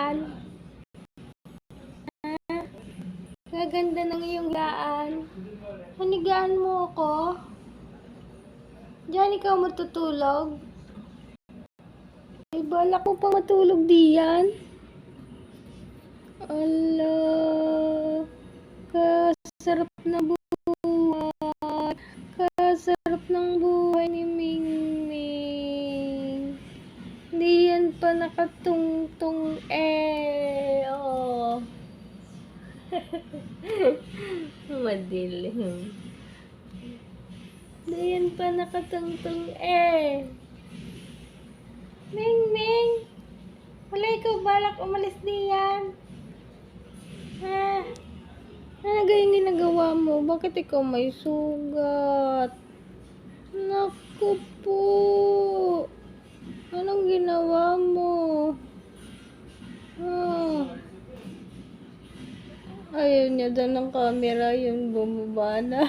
higaan? Ha? Gaganda ng iyong higaan. Hanigaan mo ako? Diyan ikaw matutulog? Ay, balak mo pa matulog diyan? Ala, kasarap na buhay. Kasarap ng buhay ni Mingming. Hindi yan pa nakatungtong oh. Madilim. Hindi yan pa nakatungtong Mingming, wala ikaw balak umalis diyan. Ha? Ano gayong ginagawa mo? Bakit ikaw may sugat? Naku po. Anong ginawa mo? Ayaw niya daw ng camera, yun bumaba na.